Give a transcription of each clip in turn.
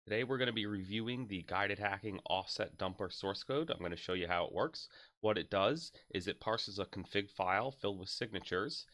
Today we're going to be reviewing the guided hacking offset dumper source code. I'm going to show you how it works. What it does is it parses a config file filled with signatures.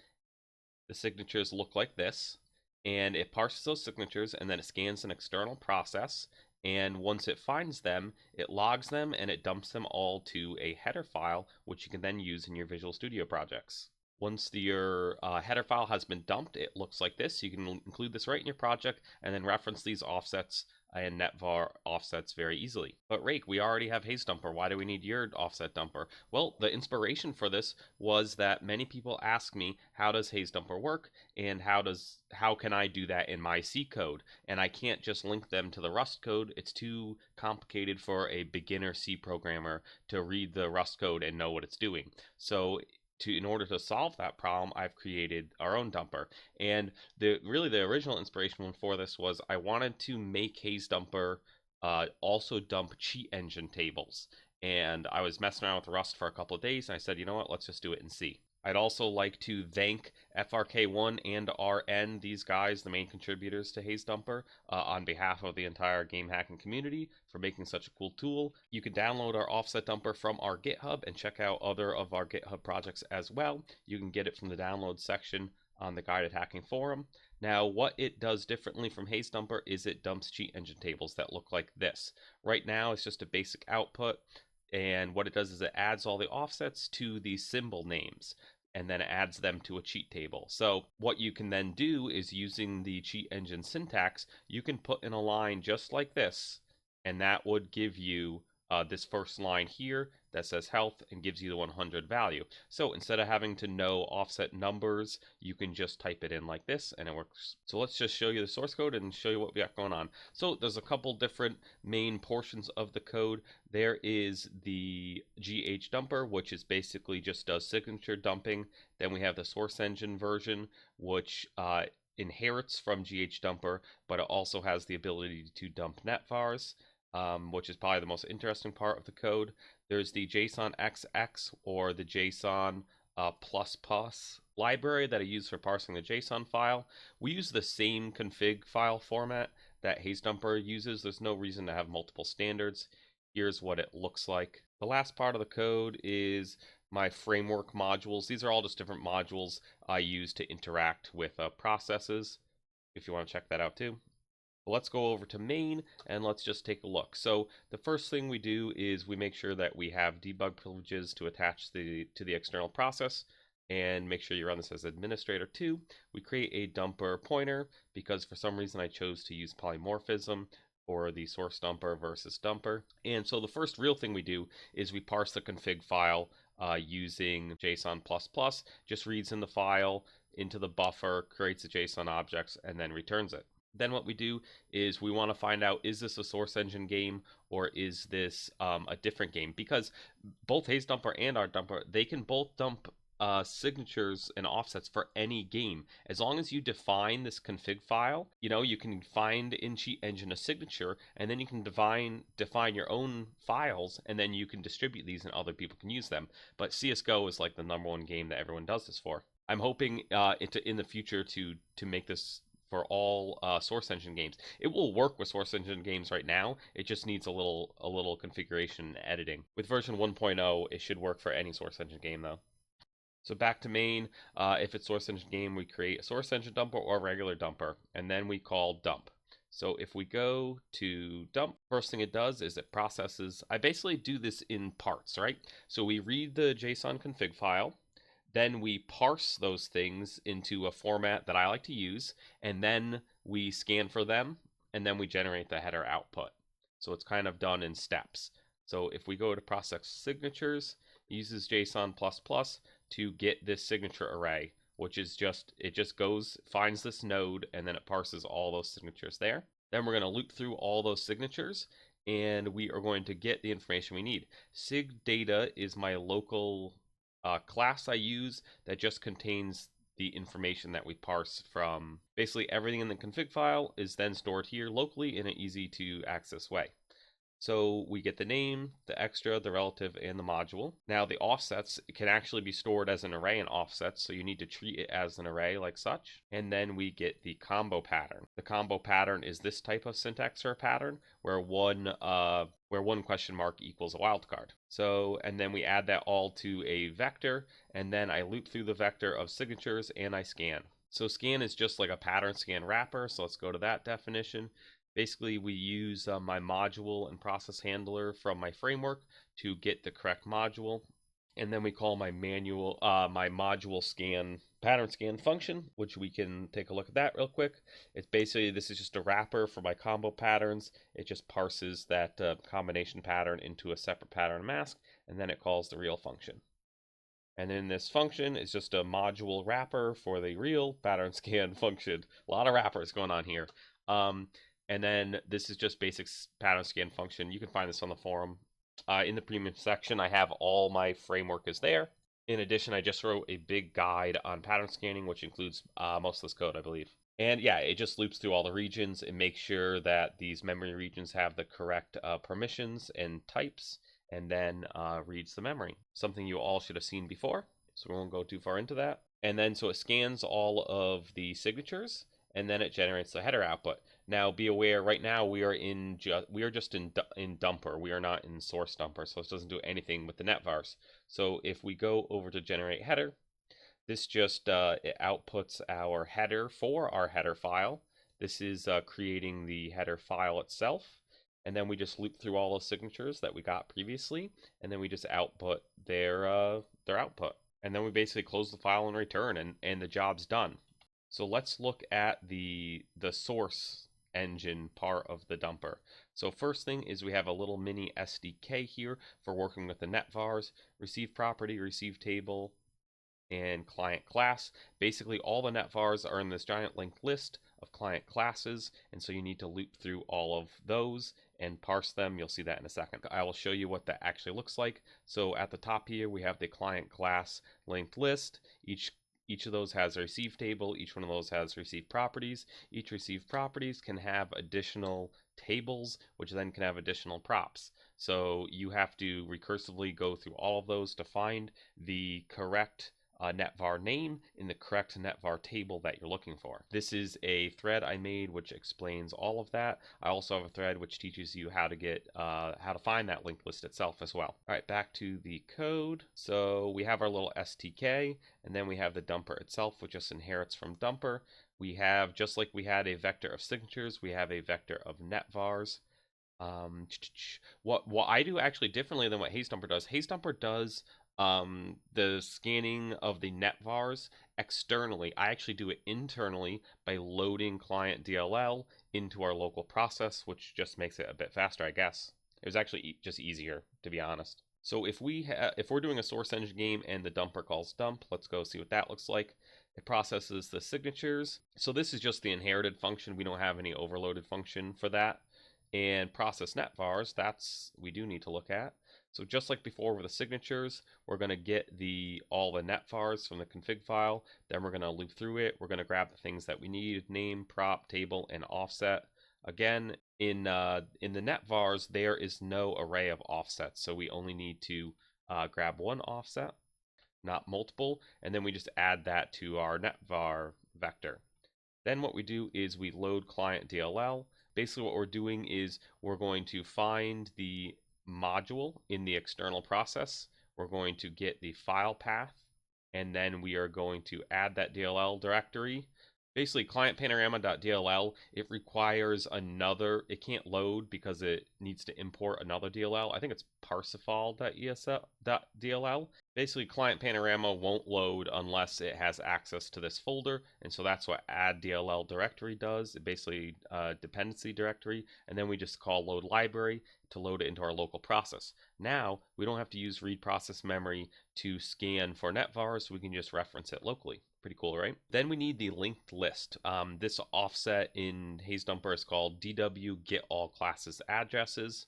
The signatures look like this, and it parses those signatures and then it scans an external process. And once it finds them, it logs them and it dumps them all to a header file, which you can then use in your Visual Studio projects. Once your header file has been dumped, it looks like this. You can include this right in your project and then reference these offsets and netvar offsets very easily. But Rake, we already have HazeDumper. Why do we need your offset dumper? Well, the inspiration for this was that many people ask me, how does HazeDumper work, and how can I do that in my C code? And I can't just link them to the Rust code. It's too complicated for a beginner C programmer to read the Rust code and know what it's doing. So in order to solve that problem, I've created our own dumper. And the original inspiration for this was I wanted to make HazeDumper also dump cheat engine tables. And I was messing around with Rust for a couple of days, and I said, you know what, let's just do it in C. I'd also like to thank FRK1 and RN, these guys, the main contributors to HazeDumper, on behalf of the entire game hacking community for making such a cool tool. You can download our offset dumper from our GitHub and check out other of our GitHub projects as well. You can get it from the download section on the Guided Hacking forum. Now, what it does differently from HazeDumper is it dumps cheat engine tables that look like this. Right now, it's just a basic output. And what it does is it adds all the offsets to the symbol names and then it adds them to a cheat table. So what you can then do is, using the cheat engine syntax, you can put in a line just like this, and that would give you this first line here that says health and gives you the 100 value. So instead of having to know offset numbers, you can just type it in like this and it works. So let's just show you the source code and show you what we got going on. So there's a couple different main portions of the code. There is the HazeDumper, which is basically just does signature dumping. Then we have the source engine version, which inherits from HazeDumper, but it also has the ability to dump netvars. Which is probably the most interesting part of the code. There's the JSON XX or the JSON library that I use for parsing the JSON file. We use the same config file format that HazeDumper uses. There's no reason to have multiple standards. Here's what it looks like. The last part of the code is my framework modules. These are all just different modules I use to interact with processes, if you want to check that out too. Let's go over to main and let's just take a look. So the first thing we do is we make sure that we have debug privileges to attach to the external process, and make sure you run this as administrator too. We create a dumper pointer because for some reason I chose to use polymorphism for the source dumper versus dumper. And so the first real thing we do is we parse the config file using JSON++, just reads in the file into the buffer, creates the JSON objects, and then returns it. Then what we do is we want to find out, is this a source engine game or is this a different game? Because both HazeDumper and our dumper, they can both dump signatures and offsets for any game. As long as you define this config file, you can find in Cheat Engine a signature, and then you can define your own files, and then you can distribute these and other people can use them. But CSGO is like the #1 game that everyone does this for. I'm hoping in the future to make this for all source engine games. It will work with source engine games right now. It just needs a little configuration and editing. With version 1.0, it should work for any source engine game though. So back to main, if it's source engine game, we create a source engine dumper or a regular dumper, and then we call dump. So if we go to dump, first thing it does is it processes. I basically do this in parts, right? So we read the JSON config file, then we parse those things into a format that I like to use, and then we scan for them, and then we generate the header output. So it's kind of done in steps. So if we go to process signatures, it uses JSON++ to get this signature array, which is it just goes, finds this node, and then it parses all those signatures there. Then we're going to loop through all those signatures, and we are going to get the information we need. Sig data is my local class I use that just contains the information that we parse from. Basically everything in the config file is then stored here locally in an easy to access way. So we get the name, the extra, the relative, and the module. Now the offsets can actually be stored as an array in offsets, so you need to treat it as an array like such. And then we get the combo pattern. The combo pattern is this type of syntax or pattern where one question mark equals a wildcard. So, and then we add that all to a vector, and then I loop through the vector of signatures and I scan. So scan is just like a pattern scan wrapper, so let's go to that definition. Basically, we use my module and process handler from my framework to get the correct module, and then we call my module scan pattern scan function, which we can take a look at that real quick. It's basically, this is just a wrapper for my combo patterns. It just parses that combination pattern into a separate pattern mask, and then it calls the real function. And then this function is just a module wrapper for the real pattern scan function. A lot of wrappers going on here. And then this is just basic pattern scan function. You can find this on the forum. In the premium section, I have all my framework is there. In addition, I just wrote a big guide on pattern scanning, which includes most of this code, I believe. And yeah, it just loops through all the regions and makes sure that these memory regions have the correct permissions and types, and then reads the memory. Something you all should have seen before, so we won't go too far into that. And then so it scans all of the signatures, and then it generates the header output. Now, be aware, right now we are just in dumper. We are not in source dumper, so it doesn't do anything with the netvars. So if we go over to generate header, this just it outputs our header for our header file. This is creating the header file itself, and then we just loop through all the signatures that we got previously, and then we just output their output, and then we basically close the file and return, and the job's done. So let's look at the source engine part of the dumper. So first thing is we have a little mini SDK here for working with the netvars, receive property, receive table, and client class. Basically all the netvars are in this giant linked list of client classes, and so you need to loop through all of those and parse them. You'll see that in a second. I will show you what that actually looks like. So at the top here we have the client class linked list. Each of those has a receive table. Each one of those has receive properties. Each receive properties can have additional tables, which then can have additional props. So you have to recursively go through all of those to find the correct netvar name in the correct netvar table that you're looking for. This is a thread I made which explains all of that. I also have a thread which teaches you how to find that linked list itself as well. All right, back to the code. So we have our little STK, and then we have the dumper itself, which just inherits from dumper. We have, just like we had a vector of signatures, we have a vector of netvars. What I do actually differently than what HazeDumper does. HazeDumper does the scanning of the netvars externally. I actually do it internally by loading client DLL into our local process, which just makes it a bit faster, I guess. It was actually just easier, to be honest. So if we're doing a source engine game and the dumper calls dump, let's go see what that looks like. It processes the signatures. So this is just the inherited function. We don't have any overloaded function for that. And process netvars, we do need to look at. So just like before with the signatures, we're going to get all the netvars from the config file. Then we're going to loop through it. We're going to grab the things that we need: name, prop, table, and offset. Again, in the netvars, there is no array of offsets, so we only need to grab one offset, not multiple, and then we just add that to our netvar vector. Then what we do is we load client DLL. Basically what we're doing is we're going to find the module in the external process. We're going to get the file path, and then we are going to add that DLL directory. Basically, client panorama.dll, it requires it can't load because it needs to import another DLL. I think it's parsifal.dll. Basically, client panorama won't load unless it has access to this folder, and so that's what add DLL directory does. It basically dependency directory, and then we just call load library to load it into our local process. Now, we don't have to use read process memory to scan for netvars, so we can just reference it locally. Pretty cool, right? Then we need the linked list. This offset in HazeDumper is called DW get all classes addresses.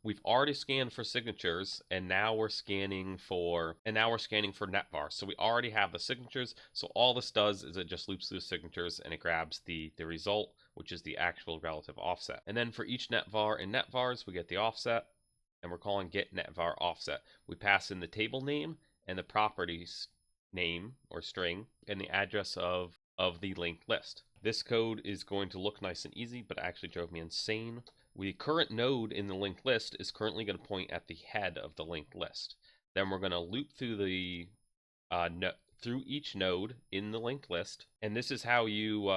we've already scanned for signatures, and now we're scanning for net vars. So we already have the signatures. So all this does is it just loops through the signatures and it grabs the result, which is the actual relative offset. And then for each net var in net vars, we get the offset, and we're calling get net var offset. We pass in the table name and the properties name or string and the address of the linked list. This code is going to look nice and easy, but it actually drove me insane. The current node in the linked list is currently going to point at the head of the linked list. Then we're going to loop through the through each node in the linked list, and this is how you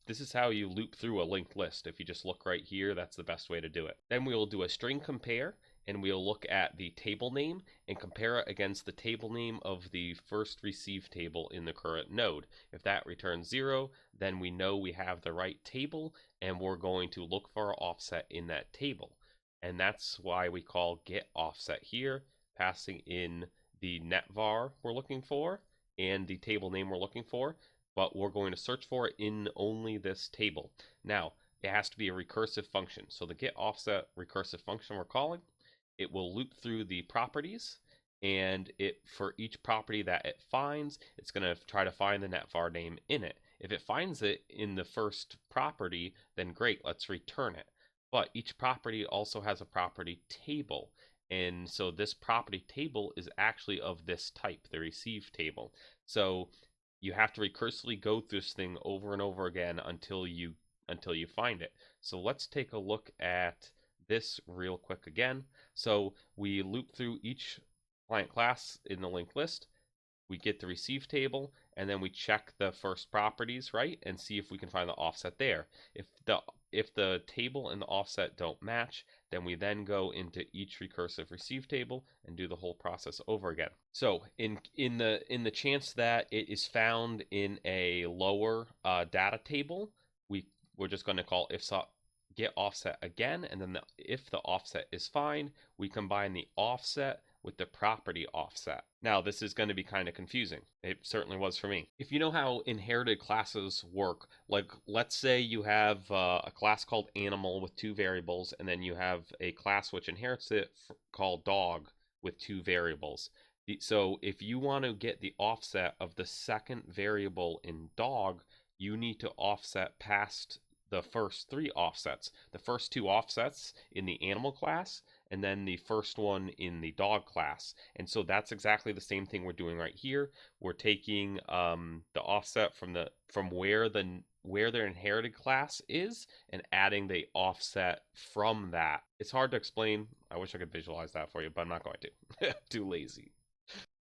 loop through a linked list. If you just look right here, that's the best way to do it. Then we will do a string compare, and we'll look at the table name and compare it against the table name of the first received table in the current node. If that returns 0, then we know we have the right table, and we're going to look for our offset in that table. And that's why we call get offset here, passing in the net var we're looking for and the table name we're looking for, but we're going to search for it in only this table. Now, it has to be a recursive function. So the get offset recursive function we're calling, it will loop through the properties, and for each property that it finds, it's going to try to find the net var name in it. If it finds it in the first property, then great, let's return it. But each property also has a property table, and so this property table is actually of this type, the receive table. So you have to recursively go through this thing over and over again until you find it. So let's take a look at this real quick again. So we loop through each client class in the linked list, we get the receive table, and then we check the first properties, right, and see if we can find the offset there. If the table and the offset don't match, then we then go into each recursive receive table and do the whole process over again. So in the chance that it is found in a lower data table, we're just going to call if get offset again, and then if the offset is fine, we combine the offset with the property offset. Now, this is going to be kind of confusing. It certainly was for me. If you know how inherited classes work, like let's say you have a class called animal with 2 variables, and then you have a class which inherits it called dog with 2 variables. So if you want to get the offset of the second variable in dog, you need to offset past the first 3 offsets. The first 2 offsets in the animal class, and then the first one in the dog class. And so that's exactly the same thing we're doing right here. We're taking the offset from where their inherited class is and adding the offset from that. It's hard to explain. I wish I could visualize that for you, but I'm not going to. Too lazy.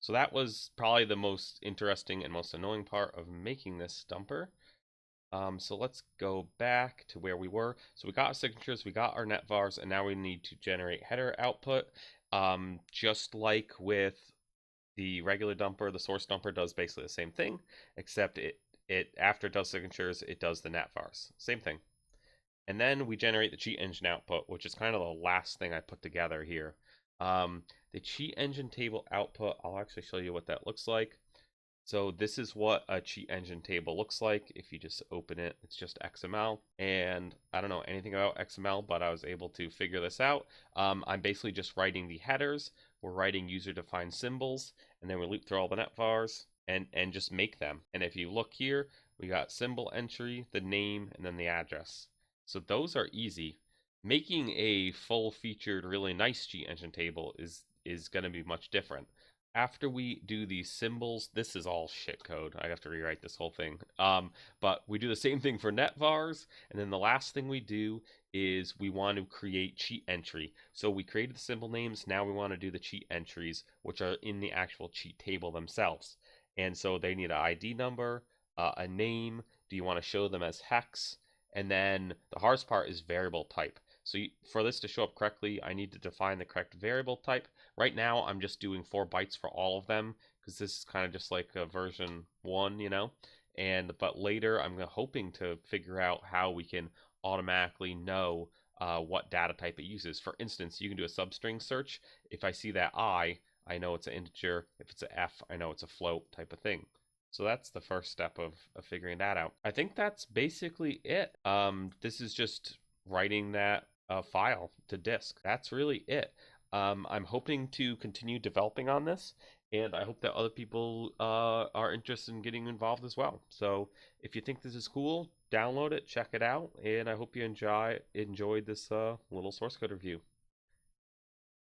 So that was probably the most interesting and most annoying part of making this dumper. So let's go back to where we were. So we got our signatures, we got our net vars, and now we need to generate header output. Just like with the regular dumper, the source dumper does basically the same thing, except it after it does signatures, it does the net vars. Same thing. And then we generate the cheat engine output, which is kind of the last thing I put together here. The cheat engine table output, I'll actually show you what that looks like. So this is what a cheat engine table looks like. If you just open it, it's just XML. And I don't know anything about XML, but I was able to figure this out. I'm basically just writing the headers. We're writing user-defined symbols, and then we loop through all the net vars and just make them. And if you look here, we got symbol entry, the name, and then the address. So those are easy. Making a full-featured, really nice cheat engine table is going to be much different. After we do these symbols, this is all shit code. I have to rewrite this whole thing. But we do the same thing for net vars, and then the last thing we do is we want to create cheat entry. So we created the symbol names, now we want to do the cheat entries, which are in the actual cheat table themselves. And so they need an ID number, a name, do you want to show them as hex, and then the hardest part is variable type. So for this to show up correctly, I need to define the correct variable type. Right now, I'm just doing 4 bytes for all of them because this is kind of just like a version 1, you know. But later, I'm hoping to figure out how we can automatically know what data type it uses. For instance, you can do a substring search. If I see that I know it's an integer. If it's an F, I know it's a float type of thing. So that's the first step of figuring that out. I think that's basically it. This is just writing that file to disk. That's really it. I'm hoping to continue developing on this, and I hope that other people are interested in getting involved as well. So if you think this is cool, download it, check it out, and I hope you enjoyed this little source code review.